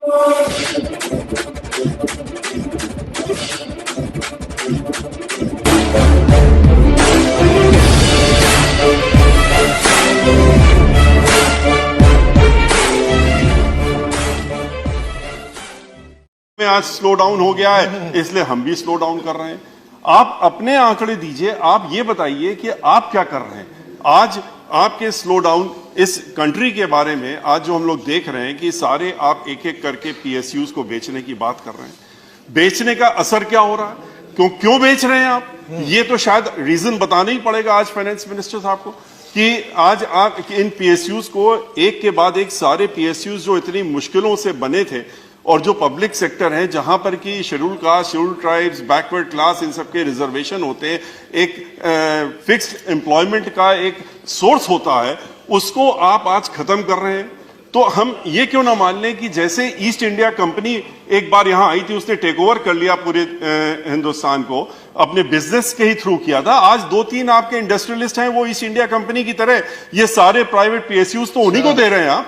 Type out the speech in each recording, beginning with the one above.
में आज slow down हो गया है, इसलिए हम भी स्लो डाउन कर रहे हैं। आप अपने आंकड़े दीजिए, आप ये बताइए कि आप क्या कर रहे हैं। आज आपके स्लो डाउन इस कंट्री के बारे में आज जो हम लोग देख रहे हैं कि सारे आप एक एक करके पीएसयूज को बेचने की बात कर रहे हैं। बेचने का असर क्या हो रहा है, क्यों बेच रहे हैं आप, ये तो शायद रीजन बताना ही पड़ेगा आज फाइनेंस मिनिस्टर साहब को कि आज आप इन पीएसयूज को एक के बाद एक सारे पीएसयूज जो इतनी मुश्किलों से बने थे और जो पब्लिक सेक्टर है जहां पर कि schedule caste, schedule tribes, backward class, इन सबके रिजर्वेशन होते हैं, एक फिक्स्ड एम्प्लॉयमेंट का एक सोर्स होता है, उसको आप आज खत्म कर रहे हैं। तो हम ये क्यों ना मान लें कि जैसे ईस्ट इंडिया कंपनी एक बार यहां आई थी, उसने टेक ओवर कर लिया पूरे हिंदुस्तान को, अपने बिजनेस के ही थ्रू किया था। आज 2-3 आपके इंडस्ट्रियलिस्ट हैं, वो ईस्ट इंडिया कंपनी की तरह ये सारे प्राइवेट पीएसयूज तो उन्हीं को दे रहे हैं, आप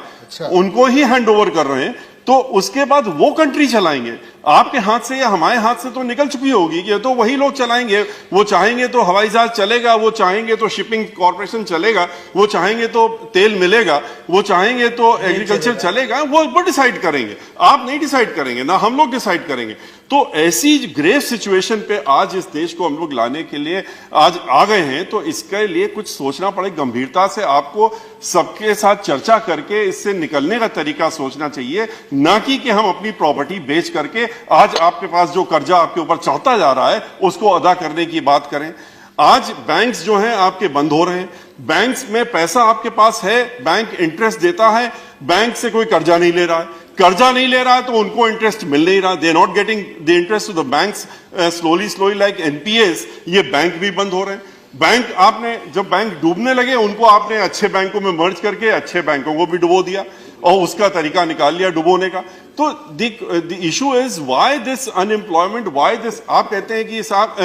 उनको ही हैंड ओवर कर रहे हैं। तो उसके बाद वो कंट्री चलाएंगे, आपके हाथ से या हमारे हाथ से तो निकल चुकी होगी कि तो वही लोग चलाएंगे। वो चाहेंगे तो हवाई जहाज चलेगा, वो चाहेंगे तो शिपिंग कॉर्पोरेशन चलेगा, वो चाहेंगे तो तेल मिलेगा, वो चाहेंगे तो एग्रीकल्चर चलेगा, वो डिसाइड करेंगे। आप नहीं डिसाइड करेंगे, ना हम लोग डिसाइड करेंगे। तो ऐसी ग्रेव सिचुएशन पे आज इस देश को हम लोग लाने के लिए आज आ गए हैं, तो इसके लिए कुछ सोचना पड़े। गंभीरता से आपको सबके साथ चर्चा करके इससे निकलने का तरीका सोचना चाहिए, ना कि हम अपनी प्रॉपर्टी बेच करके आज आपके पास जो कर्जा आपके ऊपर चढ़ता जा रहा है उसको अदा करने की बात करें। आज बैंक्स जो हैं आपके बंद हो रहे हैं, बैंक्स में पैसा आपके पास है, बैंक इंटरेस्ट देता है, बैंक से कोई कर्जा नहीं ले रहा है, कर्जा नहीं ले रहा है तो उनको इंटरेस्ट मिल नहीं रहा, they are not getting the interest to the banks slowly like NPS. ये बैंक भी बंद हो रहे हैं। बैंक आपने जब बैंक डूबने लगे उनको आपने अच्छे बैंकों में मर्ज करके अच्छे बैंकों को भी डुबो दिया और उसका तरीका निकाल लिया डुबोने का। तो the issue is why this unemployment, why this. आप कहते हैं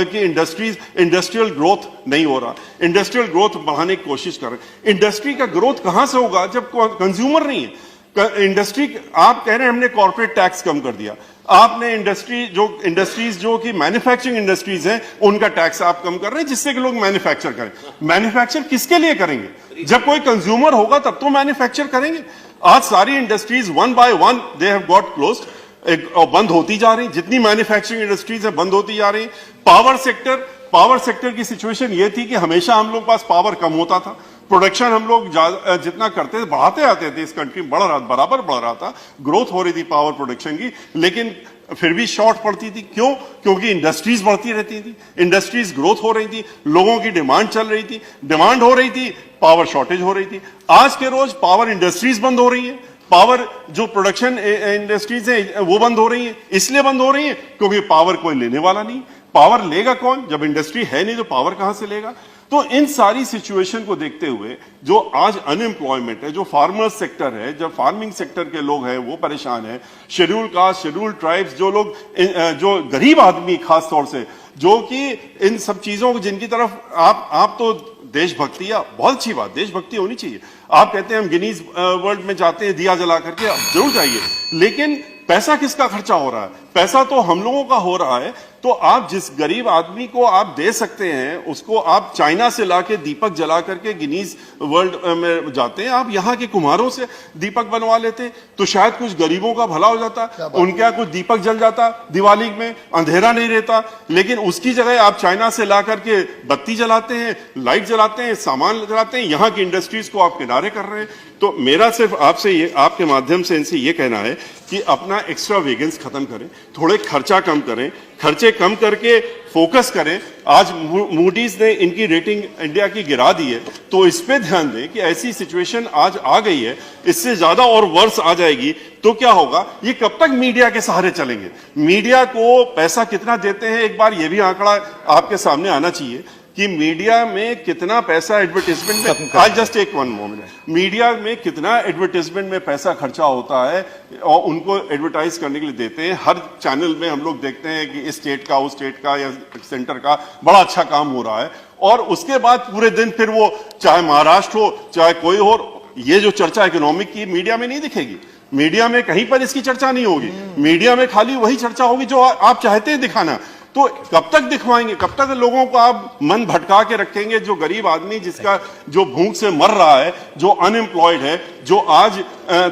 कि इंडस्ट्रियल ग्रोथ नहीं हो रहा, इंडस्ट्रियल ग्रोथ बढ़ाने की कोशिश कर रहे हैं। इंडस्ट्री का ग्रोथ कहां से होगा जब कंज्यूमर नहीं है। इंडस्ट्री, आप कह रहे हैं हमने कॉर्पोरेट टैक्स कम कर दिया, आपने इंडस्ट्रीज जो कि मैन्युफैक्चरिंग इंडस्ट्रीज हैं उनका टैक्स आप कम कर रहे हैं, जिससे कि लोग मैन्युफैक्चर करें। मैन्युफैक्चर किसके लिए करेंगे? जब कोई कंज्यूमर होगा तब तो मैन्युफैक्चर करेंगे। आज सारी industries one by one they have got closed, बंद होती जा रही। जितनी मैन्युफैक्चरिंग इंडस्ट्रीज है बंद होती जा रही। पावर सेक्टर की सिचुएशन ये थी कि हमेशा हम लोग पास पावर कम होता था, प्रोडक्शन हम लोग जितना करते थे बढ़ाते आते थे, इस कंट्री बराबर बढ़ रहा था, ग्रोथ हो रही थी पावर प्रोडक्शन की, लेकिन फिर भी शॉर्ट पड़ती थी। क्यों? क्योंकि इंडस्ट्रीज बढ़ती रहती थी, इंडस्ट्रीज ग्रोथ हो रही थी, लोगों की डिमांड चल रही थी, डिमांड हो रही थी, पावर शॉर्टेज हो रही थी। आज के रोज पावर इंडस्ट्रीज बंद हो रही है, पावर जो प्रोडक्शन इंडस्ट्रीज है वो बंद हो रही है। इसलिए बंद हो रही है क्योंकि पावर कोई लेने वाला नहीं। पावर लेगा कौन? जब इंडस्ट्री है नहीं तो पावर कहां से लेगा? तो इन सारी सिचुएशन को देखते हुए जो आज अनएम्प्लॉयमेंट है, जो फार्मर सेक्टर है, जो फार्मिंग सेक्टर के लोग हैं वो परेशान है, शेड्यूल कास्ट, शेड्यूल ट्राइब्स, जो लोग, जो गरीब आदमी खास तौर से, जो कि इन सब चीजों को जिनकी तरफ आप तो देशभक्ति, या बहुत अच्छी बात, देशभक्ति होनी चाहिए। आप कहते हैं हम गिनीज वर्ल्ड में जाते हैं दिया जला करके, आप जरूर जाइए, लेकिन पैसा किसका खर्चा हो रहा है? पैसा तो हम लोगों का हो रहा है। तो आप जिस गरीब आदमी को आप दे सकते हैं, उसको आप चाइना से लाके दीपक जला करके गिनीज वर्ल्ड में जाते हैं, आप यहाँ के कुम्हारों से दीपक बनवा लेते तो शायद कुछ गरीबों का भला हो जाता, उनके यहाँ कुछ दीपक जल जाता, दिवाली में अंधेरा नहीं रहता। लेकिन उसकी जगह आप चाइना से ला करके बत्ती जलाते हैं, लाइट जलाते हैं, सामान जलाते हैं, यहाँ की इंडस्ट्रीज को आप किनारे कर रहे हैं। तो मेरा सिर्फ आपसे ये, आपके माध्यम से इनसे ये कहना है कि अपना एक्स्ट्रा वेगन्स खत्म करें, थोड़े खर्चा कम करें, खर्चे कम करके फोकस करें। आज मूडीज ने इनकी रेटिंग इंडिया की गिरा दी है, तो इस पे ध्यान दें कि ऐसी सिचुएशन आज आ गई है, इससे ज्यादा और वर्ष आ जाएगी तो क्या होगा? ये कब तक मीडिया के सहारे चलेंगे? मीडिया को पैसा कितना देते हैं, एक बार ये भी आंकड़ा आपके सामने आना चाहिए कि मीडिया में कितना पैसा एडवर्टाइजमेंट में, आज just take one moment, media में कितना एडवर्टाइजमेंट में पैसा खर्चा होता है और उनको एडवर्टाइज करने के लिए देते हैं। हर चैनल में हम लोग देखते हैं कि इस स्टेट का, उस स्टेट का या सेंटर का बड़ा अच्छा काम हो रहा है, और उसके बाद पूरे दिन फिर वो चाहे महाराष्ट्र हो चाहे कोई हो, ये जो चर्चा इकोनॉमिक की मीडिया में नहीं दिखेगी। मीडिया में कहीं पर इसकी चर्चा नहीं होगी। मीडिया में खाली वही चर्चा होगी जो आप चाहते हैं दिखाना। तो कब तक दिखवाएंगे, कब तक लोगों को आप मन भटका के रखेंगे? जो गरीब आदमी जिसका जो भूख से मर रहा है, जो अनएम्प्लॉयड है, जो आज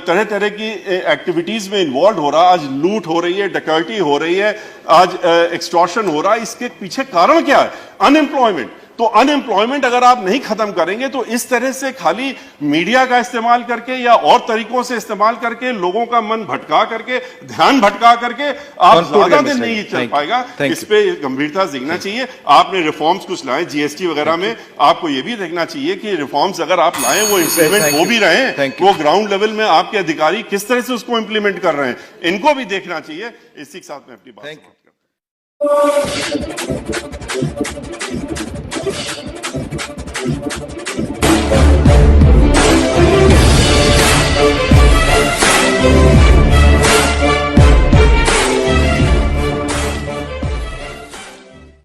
तरह तरह की एक्टिविटीज में इन्वॉल्व हो रहा है, आज लूट हो रही है, डकैती हो रही है, आज एक्सटॉर्शन हो रहा है, इसके पीछे कारण क्या है? अनएम्प्लॉयमेंट। तो अनएम्प्लॉयमेंट अगर आप नहीं खत्म करेंगे तो इस तरह से खाली मीडिया का इस्तेमाल करके या और तरीकों से इस्तेमाल करके लोगों का मन भटका करके, ध्यान भटका करके आप ज्यादा दिन नहीं चल पाएगा। इस पे गंभीरता से देखना चाहिए। आपने रिफॉर्म्स कुछ लाए जीएसटी वगैरह में, आपको ये भी देखना चाहिए कि रिफॉर्म्स अगर आप लाए वो इंप्लीमेंट हो भी रहे हैं, वो ग्राउंड लेवल में आपके अधिकारी किस तरह से उसको इंप्लीमेंट कर रहे हैं, इनको भी देखना चाहिए। इसी के साथ में अपनी बात समाप्त करता हूं।